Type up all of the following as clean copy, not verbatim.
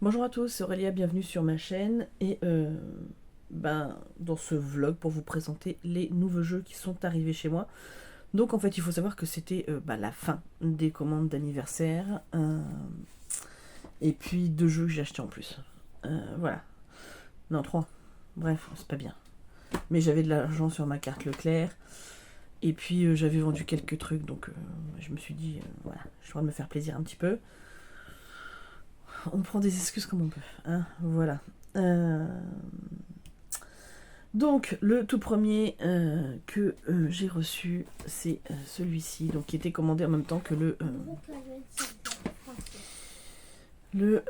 Bonjour à tous, c'est Aurélia, bienvenue sur ma chaîne et dans ce vlog pour vous présenter les nouveaux jeux qui sont arrivés chez moi. Donc en fait il faut savoir que c'était la fin des commandes d'anniversaire et puis 2 jeux que j'ai achetés en plus. Voilà, non 3, bref c'est pas bien. Mais j'avais de l'argent sur ma carte Leclerc et puis j'avais vendu quelques trucs donc je me suis dit voilà, je dois me faire plaisir un petit peu. On prend des excuses comme on peut, hein, voilà. Donc le tout premier que j'ai reçu, c'est celui-ci, donc qui était commandé en même temps que le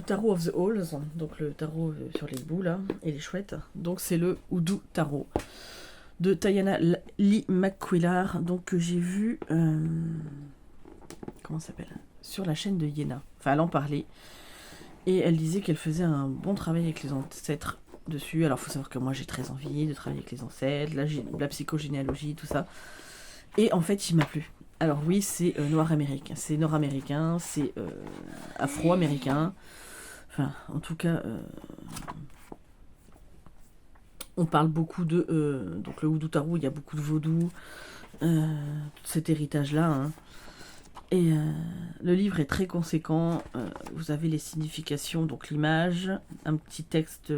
Tarot of the Halls, donc le tarot sur les bouts là et les chouettes. Donc c'est le Hoodoo Tarot de Tayana Lee McQuillar, donc que j'ai vu comment ça s'appelle, sur la chaîne de Yéna. Enfin elle en parlait et elle disait qu'elle faisait un bon travail avec les ancêtres dessus. Alors faut savoir que moi j'ai très envie de travailler avec les ancêtres, la psychogénéalogie, tout ça. Et en fait il m'a plu. Alors oui, c'est noir-américain, c'est nord-américain, c'est afro-américain. Enfin, en tout cas, on parle beaucoup de... donc le Hoodoo Tarot, il y a beaucoup de vaudou, tout cet héritage-là. Hein. Et le livre est très conséquent. Vous avez les significations, donc l'image, un petit texte...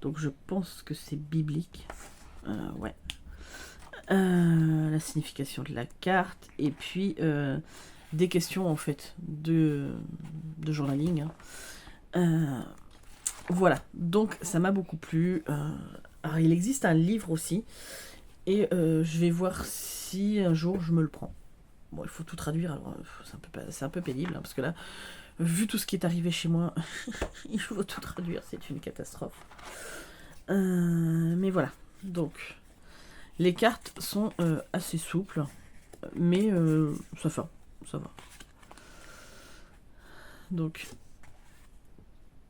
Donc je pense que c'est biblique. Ouais. La signification de la carte. Et puis des questions en fait de journaling. Voilà. Donc ça m'a beaucoup plu. Alors il existe un livre aussi. Et je vais voir si un jour je me le prends. Bon, il faut tout traduire. Alors c'est un peu pénible. Hein, parce que là, vu tout ce qui est arrivé chez moi, il faut tout traduire. C'est une catastrophe. Mais voilà, donc les cartes sont assez souples, mais ça va, ça va. Donc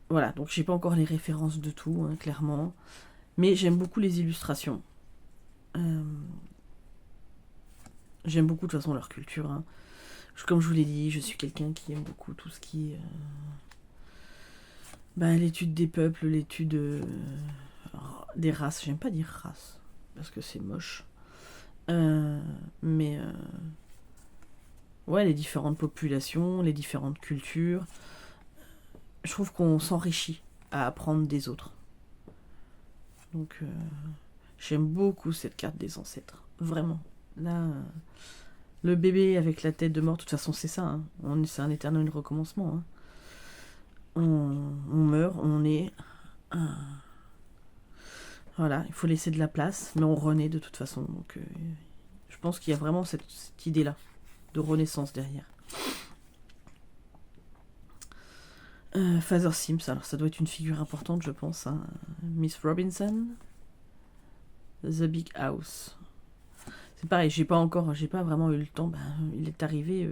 voilà, donc j'ai pas encore les références de tout, hein, clairement, mais j'aime beaucoup les illustrations. J'aime beaucoup de toute façon leur culture. Hein. Comme je vous l'ai dit, je suis quelqu'un qui aime beaucoup tout ce qui est l'étude des peuples, l'étude des races. J'aime pas dire race parce que c'est moche. Mais ouais, les différentes populations, les différentes cultures. Je trouve qu'on s'enrichit à apprendre des autres. Donc j'aime beaucoup cette carte des ancêtres. Vraiment. Là, le bébé avec la tête de mort, de toute façon c'est ça. Hein. C'est un éternel recommencement. Hein. On meurt, on est... Voilà, il faut laisser de la place, mais on renaît de toute façon. Donc je pense qu'il y a vraiment cette idée-là de renaissance derrière. Father Sims, alors ça doit être une figure importante, je pense. Hein. Miss Robinson, The Big House. C'est pareil, j'ai pas vraiment eu le temps. Il est arrivé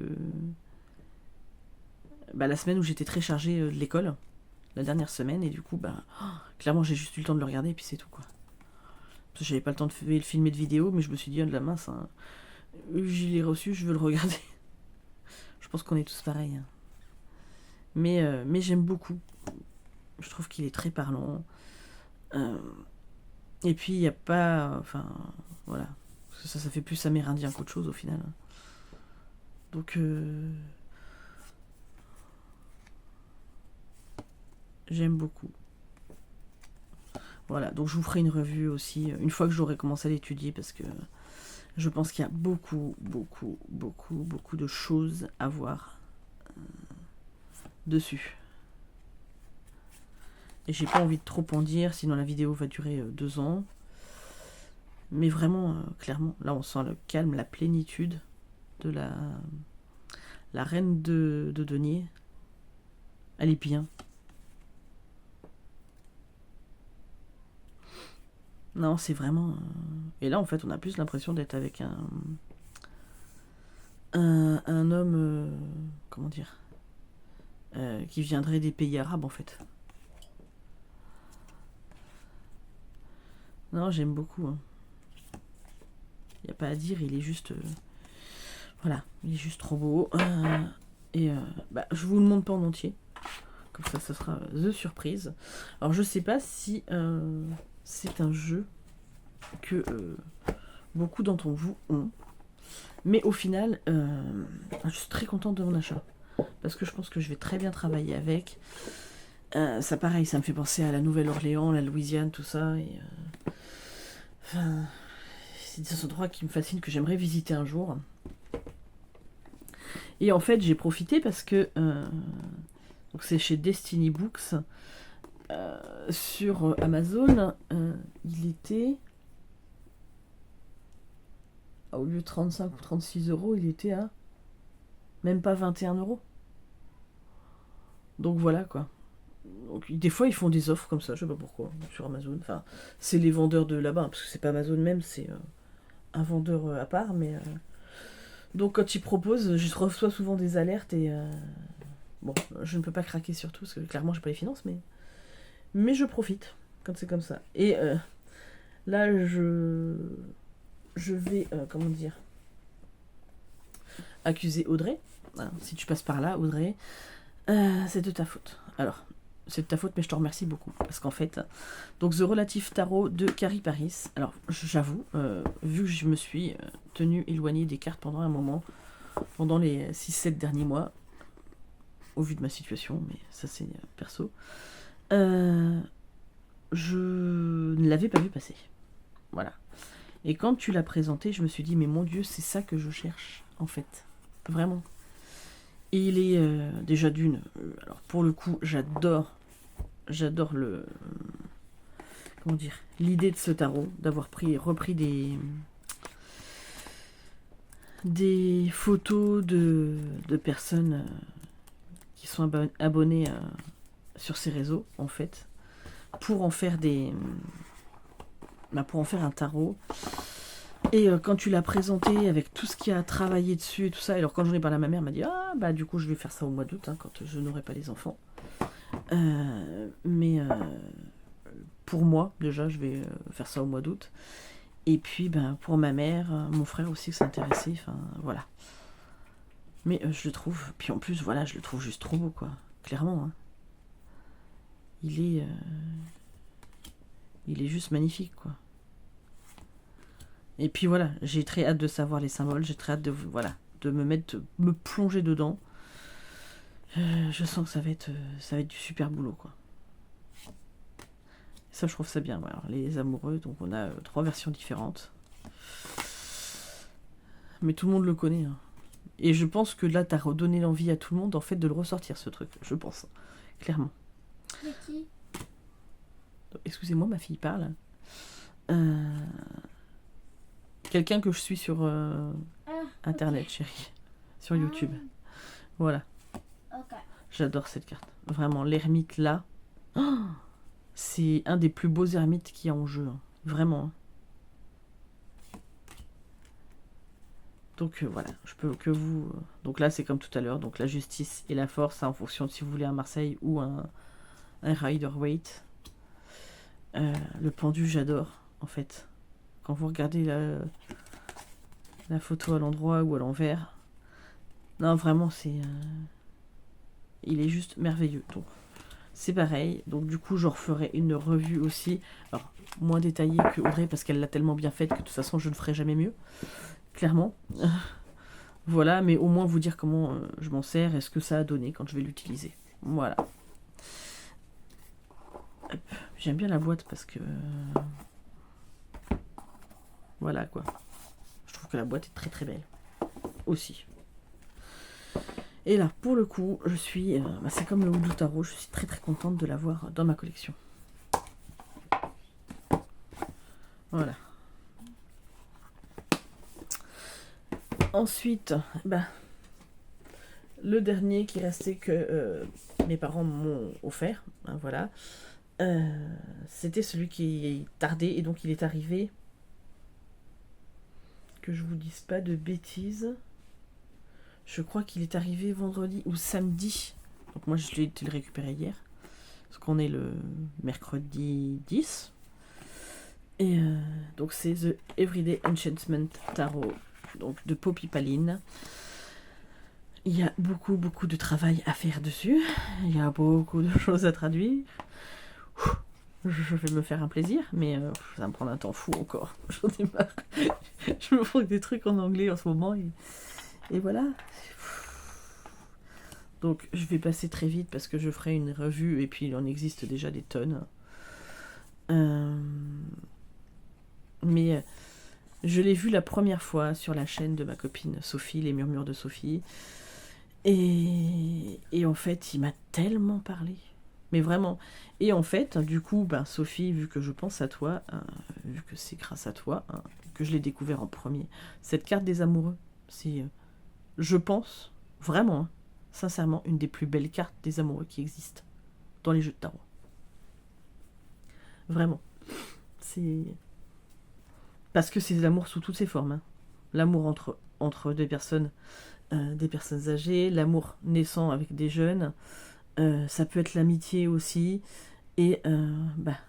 la semaine où j'étais très chargée de l'école, la dernière semaine, et du coup, clairement, j'ai juste eu le temps de le regarder, et puis c'est tout, quoi. Parce que j'avais pas le temps de filmer de vidéo, mais je me suis dit, de la mince, hein, je l'ai reçu, je veux le regarder. Je pense qu'on est tous pareils. Hein. Mais j'aime beaucoup. Je trouve qu'il est très parlant. Et puis, il n'y a pas... Enfin, voilà. Parce que ça fait plus amérindien qu'autre chose, au final. Donc... j'aime beaucoup. Voilà, donc je vous ferai une revue aussi, une fois que j'aurai commencé à l'étudier, parce que je pense qu'il y a beaucoup de choses à voir dessus. Et j'ai pas envie de trop en dire, sinon la vidéo va durer 2 ans. Mais vraiment, clairement, là on sent le calme, la plénitude de la reine de denier. Elle est bien. Non, c'est vraiment... Et là, en fait, on a plus l'impression d'être avec un homme... comment dire qui viendrait des pays arabes, en fait. Non, j'aime beaucoup. Hein. Il n'y a pas à dire, il est juste... voilà, il est juste trop beau. Et je vous le montre pas en entier. Comme ça, ce sera The Surprise. Alors, je sais pas si c'est un jeu que beaucoup d'entre vous ont. Mais au final, je suis très contente de mon achat. Parce que je pense que je vais très bien travailler avec. Ça, pareil, ça me fait penser à la Nouvelle-Orléans, la Louisiane, tout ça. Et, enfin, c'est des endroits qui me fascinent, que j'aimerais visiter un jour. Et en fait, j'ai profité parce que donc c'est chez Destiny Books. Sur Amazon, il était... Au lieu de 35 ou 36 euros, il était à même pas 21 euros. Donc voilà quoi. Donc, des fois, ils font des offres comme ça, je sais pas pourquoi, sur Amazon. Enfin, c'est les vendeurs de là-bas, parce que c'est pas Amazon même, c'est un vendeur à part. Mais donc, quand ils proposent, je reçois souvent des alertes et bon, je ne peux pas craquer sur tout, parce que clairement, j'ai pas les finances, mais je profite quand c'est comme ça. Et là, je vais, comment dire, accuser Audrey. Hein, si tu passes par là, Audrey, c'est de ta faute. Alors, c'est de ta faute, mais je te remercie beaucoup. Parce qu'en fait, donc The Relative Tarot de Carrie Paris. Alors, j'avoue, vu que je me suis tenue éloignée des cartes pendant un moment, pendant les 6-7 derniers mois, au vu de ma situation, mais ça c'est perso, je ne l'avais pas vu passer. Voilà. Et quand tu l'as présenté, je me suis dit, mais mon Dieu, c'est ça que je cherche, en fait. Vraiment. Et il est déjà d'une... alors, pour le coup, j'adore le... comment dire, l'idée de ce tarot, d'avoir repris des photos de personnes qui sont abonnées sur ces réseaux, en fait, pour en faire pour en faire un tarot. Et quand tu l'as présenté avec tout ce qu'il y a à travailler dessus et tout ça, alors quand j'en ai parlé à ma mère, elle m'a dit ah bah du coup je vais faire ça au mois d'août, hein, quand je n'aurai pas les enfants. Mais pour moi déjà je vais faire ça au mois d'août. Et puis ben pour ma mère, mon frère aussi qui s'est intéressé, enfin voilà. Mais je le trouve, puis en plus voilà, je le trouve juste trop beau quoi, clairement. Hein. Il est juste magnifique quoi. Et puis voilà, j'ai très hâte de savoir les symboles, j'ai très hâte de me plonger dedans. Je sens que ça va être du super boulot quoi. Ça je trouve ça bien. Alors, les amoureux, donc on a 3 versions différentes. Mais tout le monde le connaît. Hein. Et je pense que là t'as redonné l'envie à tout le monde en fait de le ressortir ce truc, je pense. Clairement. Mais qui ? Excusez-moi, ma fille parle. Quelqu'un que je suis sur internet, okay. Chérie. Sur YouTube. Voilà. Okay. J'adore cette carte. Vraiment, l'ermite là. Oh, c'est un des plus beaux ermites qu'il y a en jeu. Hein. Vraiment. Donc voilà, je peux que vous... Donc là, c'est comme tout à l'heure. Donc la justice et la force, hein, en fonction de si vous voulez un Marseille ou un Rider-Waite. Le pendu, j'adore, en fait. Quand vous regardez la photo à l'endroit ou à l'envers. Non, vraiment, c'est... il est juste merveilleux. Donc, c'est pareil. Donc, du coup, je referai une revue aussi. Alors, moins détaillée que Audrey, parce qu'elle l'a tellement bien faite que de toute façon, je ne ferai jamais mieux. Clairement. Voilà, mais au moins vous dire comment je m'en sers et ce que ça a donné quand je vais l'utiliser. Voilà. J'aime bien la boîte parce que... voilà, quoi. Je trouve que la boîte est très très belle. Aussi. Et là, pour le coup, je suis... c'est comme le Houdou Tarot, je suis très très contente de l'avoir dans ma collection. Voilà. Ensuite, le dernier qui restait que mes parents m'ont offert, hein, voilà. C'était celui qui tardait et donc il est arrivé... que je vous dise pas de bêtises... Je crois qu'il est arrivé vendredi ou samedi. Donc moi, je l'ai été le récupérer hier. Parce qu'on est le mercredi 10. Et donc c'est The Everyday Enchantment Tarot. Donc de Poppy Paline. Il y a beaucoup, beaucoup de travail à faire dessus. Il y a beaucoup de choses à traduire. Je vais me faire un plaisir, mais ça va me prendre un temps fou encore. J'en ai marre. Je me fais des trucs en anglais en ce moment et voilà. Donc je vais passer très vite parce que je ferai une revue et puis il en existe déjà des tonnes. Mais je l'ai vu la première fois sur la chaîne de ma copine Sophie, Les Murmures de Sophie. Et en fait, il m'a tellement parlé. Mais vraiment. Et en fait, du coup, ben, Sophie, vu que je pense à toi, vu que c'est grâce à toi que je l'ai découvert en premier, cette carte des amoureux, c'est, je pense, vraiment, sincèrement, une des plus belles cartes des amoureux qui existent dans les jeux de tarot. Vraiment. C'est... Parce que c'est l'amour sous toutes ses formes. Hein. L'amour entre des personnes âgées, l'amour naissant avec des jeunes, ça peut être l'amitié aussi, et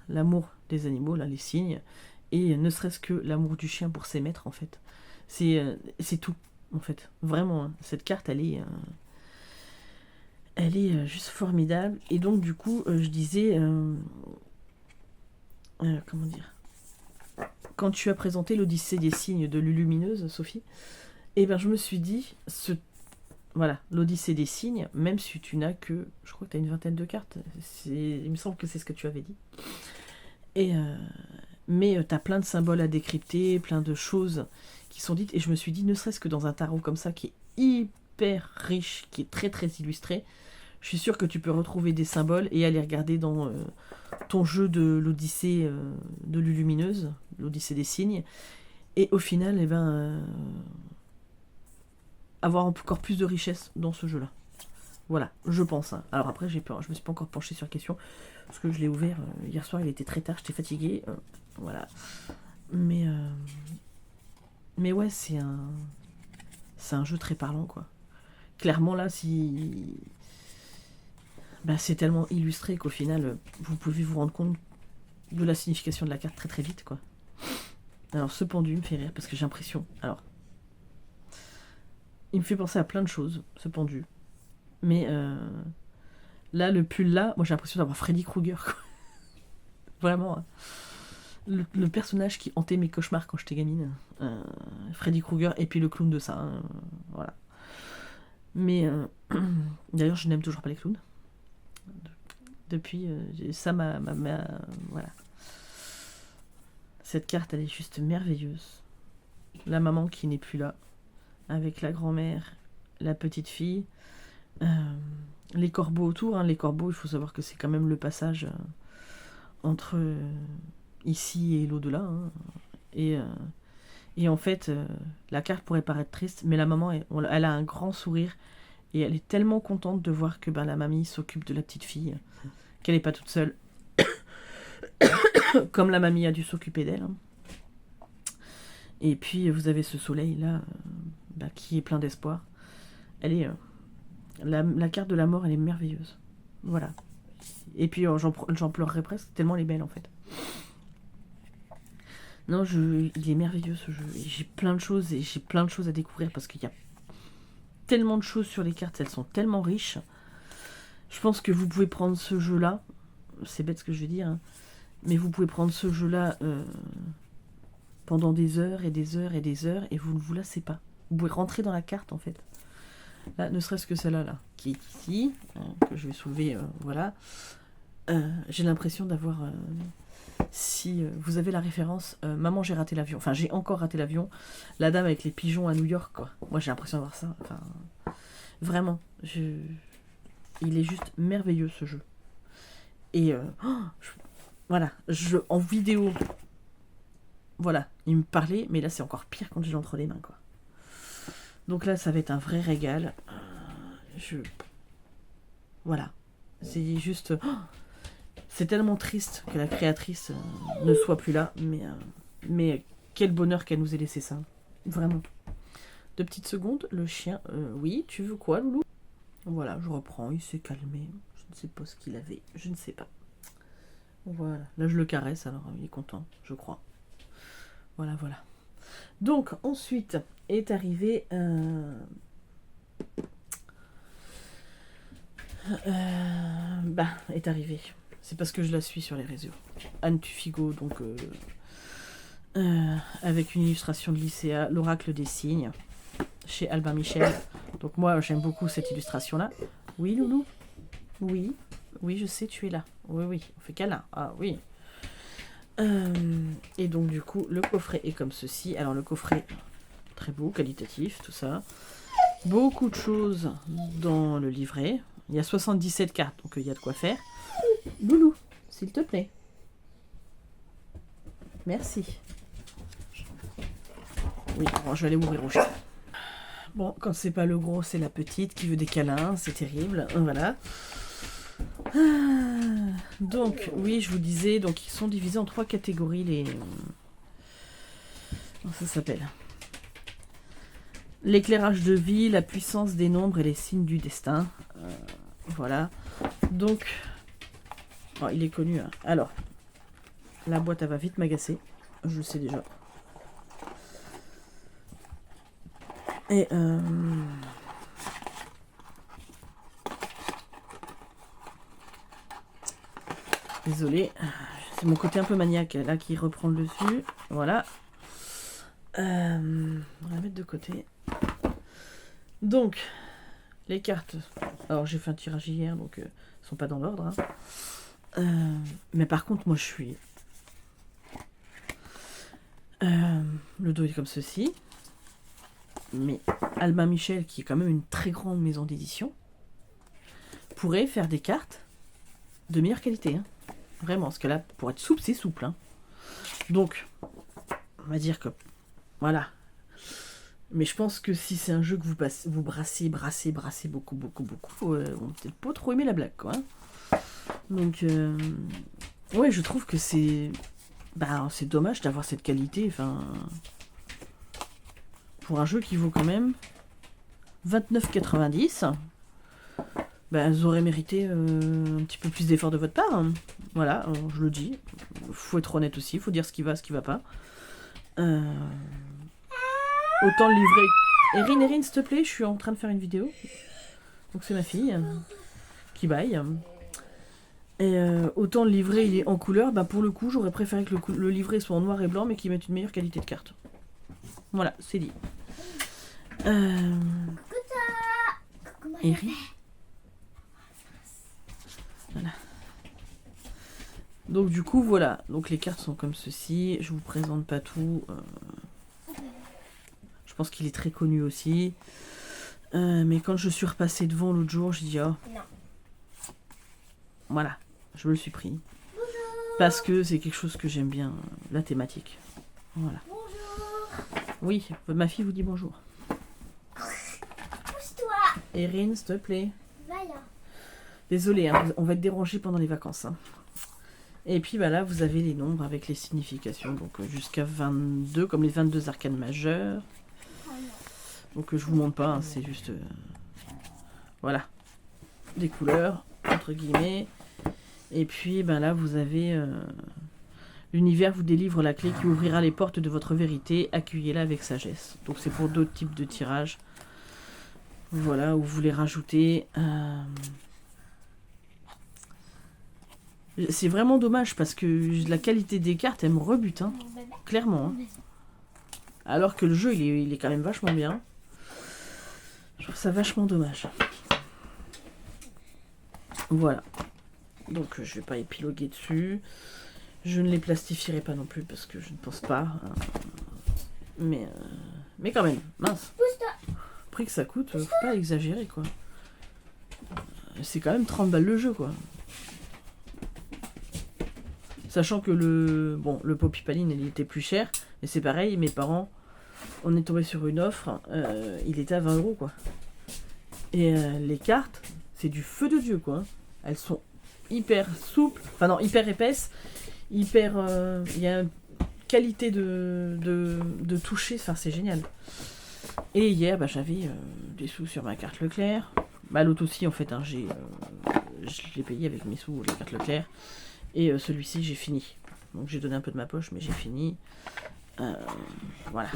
l'amour des animaux, là, les cygnes, et ne serait-ce que l'amour du chien pour ses maîtres, en fait. C'est tout, en fait. Vraiment, hein. Cette carte, elle est juste formidable. Et donc, du coup, je disais... comment dire, quand tu as présenté l'Odyssée des signes de Lulumineuse, Sophie, et ben je me suis dit, voilà, l'Odyssée des signes, même si tu n'as que, je crois que tu as une vingtaine de cartes, il me semble que c'est ce que tu avais dit. Mais tu as plein de symboles à décrypter, plein de choses qui sont dites, et je me suis dit, ne serait-ce que dans un tarot comme ça, qui est hyper riche, qui est très très illustré, je suis sûre que tu peux retrouver des symboles et aller regarder dans ton jeu de l'Odyssée de Lulumineuse, l'Odyssée des signes, et au final, avoir encore plus de richesse dans ce jeu-là. Voilà, je pense. Hein. Alors après, je me suis pas encore penchée sur la question, parce que je l'ai ouvert hier soir, il était très tard, j'étais fatiguée. Voilà. Mais ouais, c'est un jeu très parlant, quoi. Clairement, là, si... c'est tellement illustré qu'au final, vous pouvez vous rendre compte de la signification de la carte très très vite, quoi. Alors, ce pendu me fait rire parce que j'ai l'impression... Alors, il me fait penser à plein de choses, ce pendu. Mais là, le pull là, moi j'ai l'impression d'avoir Freddy Krueger, quoi. Vraiment. Le personnage qui hantait mes cauchemars quand j'étais gamine. Freddy Krueger et puis le clown de ça. Voilà. Mais d'ailleurs, je n'aime toujours pas les clowns. Depuis, ça voilà. Cette carte, elle est juste merveilleuse. La maman qui n'est plus là, avec la grand-mère, la petite fille, les corbeaux autour. Hein. Les corbeaux, il faut savoir que c'est quand même le passage entre ici et l'au-delà. Hein. Et en fait, la carte pourrait paraître triste, mais la maman, elle a un grand sourire et elle est tellement contente de voir que la mamie s'occupe de la petite fille, qu'elle n'est pas toute seule, comme la mamie a dû s'occuper d'elle. Hein. Et puis vous avez ce soleil là, qui est plein d'espoir. Elle est la carte de la mort, elle est merveilleuse. Voilà. Et puis j'en pleurerais presque tellement elle est belle en fait. Non, il est merveilleux ce jeu. Et j'ai plein de choses à découvrir parce qu'il y a tellement de choses sur les cartes, elles sont tellement riches. Je pense que vous pouvez prendre ce jeu-là, c'est bête ce que je vais dire, hein, mais vous pouvez prendre ce jeu-là pendant des heures et des heures et des heures et vous ne vous lassez pas. Vous pouvez rentrer dans la carte en fait. Là, ne serait-ce que celle-là, là, qui est ici, que je vais soulever, voilà. J'ai l'impression d'avoir... si vous avez la référence, Maman, j'ai raté l'avion. Enfin, j'ai encore raté l'avion. La dame avec les pigeons à New York, quoi. Moi, j'ai l'impression d'avoir ça. Enfin, vraiment, il est juste merveilleux, ce jeu. Et voilà, en vidéo, voilà, il me parlait, mais là, c'est encore pire quand je l'ai entre les mains, quoi. Donc là, ça va être un vrai régal. Voilà. C'est juste... c'est tellement triste que la créatrice ne soit plus là, mais quel bonheur qu'elle nous ait laissé ça. Vraiment. 2 petites secondes, le chien... oui, tu veux quoi, loulou? Voilà, je reprends, il s'est calmé. Je ne sais pas ce qu'il avait, je ne sais pas. Voilà, là je le caresse, alors il est content, je crois. Voilà, voilà. Donc, ensuite est arrivé est arrivée. C'est parce que je la suis sur les réseaux. Anne Tufigo, donc avec une illustration de Lycéa, l'oracle des signes, chez Albin Michel. Donc moi, j'aime beaucoup cette illustration-là. Oui, Loulou? Oui. Oui, je sais, tu es là. Oui, oui, on fait câlin. Ah oui. Et donc du coup, le coffret est comme ceci. Alors le coffret, très beau, qualitatif, tout ça. Beaucoup de choses dans le livret. Il y a 77 cartes, donc il y a de quoi faire. Loulou, s'il te plaît. Merci. Oui, bon, je vais aller ouvrir au chat. Bon, quand c'est pas le gros, c'est la petite qui veut des câlins, c'est terrible. Voilà. Donc, oui, je vous disais, donc ils sont divisés en 3 catégories, les... Comment ça s'appelle? L'éclairage de vie, la puissance des nombres et les signes du destin. Voilà. Donc, oh, il est connu. Hein. Alors, la boîte, elle va vite m'agacer. Je le sais déjà. Et désolée, c'est mon côté un peu maniaque là qui reprend le dessus. Voilà. On va la mettre de côté. Donc, les cartes. Alors, j'ai fait un tirage hier, donc elles sont pas dans l'ordre. Hein. Mais par contre, moi, je suis. Le dos est comme ceci. Mais Albin Michel, qui est quand même une très grande maison d'édition, pourrait faire des cartes de meilleure qualité. Hein. Vraiment, parce que là, pour être souple, c'est souple. Hein. Donc, on va dire que... Voilà. Mais je pense que si c'est un jeu que vous brassez beaucoup, on va peut-être pas trop aimer la blague, quoi. Hein. Donc, ouais, je trouve que c'est... c'est dommage d'avoir cette qualité, enfin... Pour un jeu qui vaut quand même 29,90, elles auraient mérité un petit peu plus d'effort de votre part. Hein. Voilà, je le dis. Faut être honnête aussi, faut dire ce qui va, ce qui va pas. Autant le livret. Erin, s'il te plaît, je suis en train de faire une vidéo. Donc c'est ma fille qui baille. Et autant le livret il est en couleur, pour le coup j'aurais préféré que le livret soit en noir et blanc mais qu'il mette une meilleure qualité de carte. Voilà, c'est dit. Erin. Voilà. Donc du coup voilà, donc les cartes sont comme ceci, je vous présente pas tout. Je pense qu'il est très connu aussi. Mais quand je suis repassée devant l'autre jour, je dis oh. Non. Voilà, je me le suis pris. Bonjour. Parce que c'est quelque chose que j'aime bien, la thématique. Voilà. Bonjour. Oui, ma fille vous dit bonjour. Pousse-toi. Erin, s'il te plaît. Voilà. Désolée, hein, on va être dérangé pendant les vacances. Hein. Et puis là, vous avez les nombres avec les significations. Donc jusqu'à 22, comme les 22 arcanes majeures. Donc je vous montre pas, hein, c'est juste... voilà. Des couleurs, entre guillemets. Et puis là, vous avez... l'univers vous délivre la clé qui ouvrira les portes de votre vérité. Accueillez-la avec sagesse. Donc c'est pour d'autres types de tirages. Voilà, où vous les rajoutez... C'est vraiment dommage parce que la qualité des cartes, elle me rebute, hein. Clairement. Hein. Alors que le jeu, il est quand même vachement bien. Je trouve ça vachement dommage. Voilà. Donc je vais pas épiloguer dessus. Je ne les plastifierai pas non plus parce que je ne pense pas. Mais quand même, mince. Prix que ça coûte, faut pas exagérer quoi. C'est quand même 30 balles le jeu quoi. Sachant que le Poppy Paline, il était plus cher. Mais c'est pareil, mes parents, on est tombé sur une offre, il était à 20 € quoi. Et les cartes, c'est du feu de Dieu quoi. Elles sont hyper souples, enfin non, hyper épaisses, hyper... il y a une qualité de toucher, enfin c'est génial. Et hier, j'avais des sous sur ma carte Leclerc. L'autre aussi en fait, hein, je l'ai payé avec mes sous, la carte Leclerc. Et celui-ci, j'ai fini. Donc j'ai donné un peu de ma poche, mais j'ai fini. Voilà.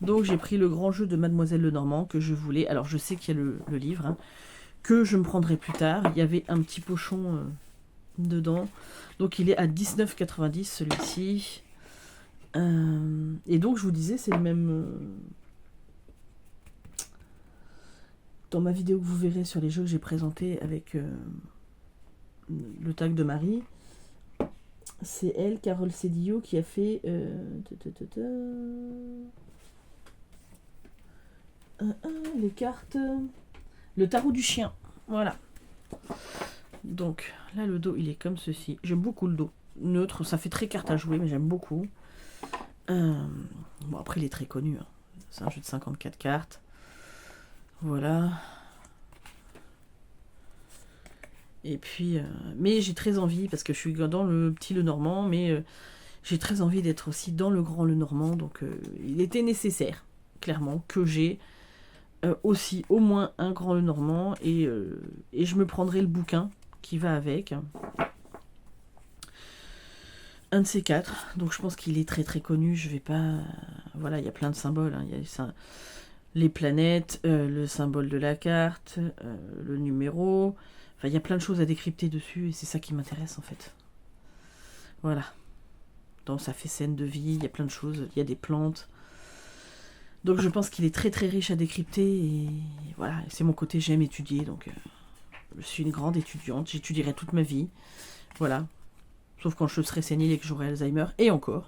Donc j'ai pris le grand jeu de Mademoiselle Lenormand que je voulais. Alors je sais qu'il y a le livre, hein, que je me prendrai plus tard. Il y avait un petit pochon dedans. Donc il est à 19,90 celui-ci. Et donc je vous disais, c'est le même... dans ma vidéo que vous verrez sur les jeux que j'ai présentés avec le tag de Marie, c'est elle, Carole Cedillo, qui a fait les cartes, le tarot du chien. Voilà. Donc là, le dos, il est comme ceci. J'aime beaucoup le dos. Neutre, ça fait très carte à jouer, mais j'aime beaucoup. Bon, après, il est très connu. Hein. C'est un jeu de 54 cartes. Voilà. Et puis, mais j'ai très envie, parce que je suis dans le petit Lenormand, mais j'ai très envie d'être aussi dans le grand Lenormand. Donc, il était nécessaire, clairement, que j'ai aussi au moins un grand Lenormand. Et je me prendrai le bouquin qui va avec. Un de ces quatre. Donc, je pense qu'il est très très connu. Je vais pas... Voilà, il y a plein de symboles. Hein. Il y a ça... les planètes, le symbole de la carte, le numéro. Enfin, il y a plein de choses à décrypter dessus et c'est ça qui m'intéresse en fait. Voilà. Donc ça fait scène de vie, il y a plein de choses, il y a des plantes. Donc je pense qu'il est très très riche à décrypter et voilà, c'est mon côté j'aime étudier. Donc je suis une grande étudiante, j'étudierai toute ma vie. Voilà. Sauf quand je serai sénile et que j'aurai Alzheimer et encore.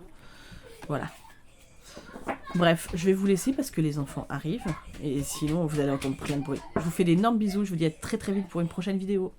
Voilà. Bref, je vais vous laisser parce que les enfants arrivent. Et sinon, vous allez entendre plein de bruit. Je vous fais d'énormes bisous. Je vous dis à très très vite pour une prochaine vidéo.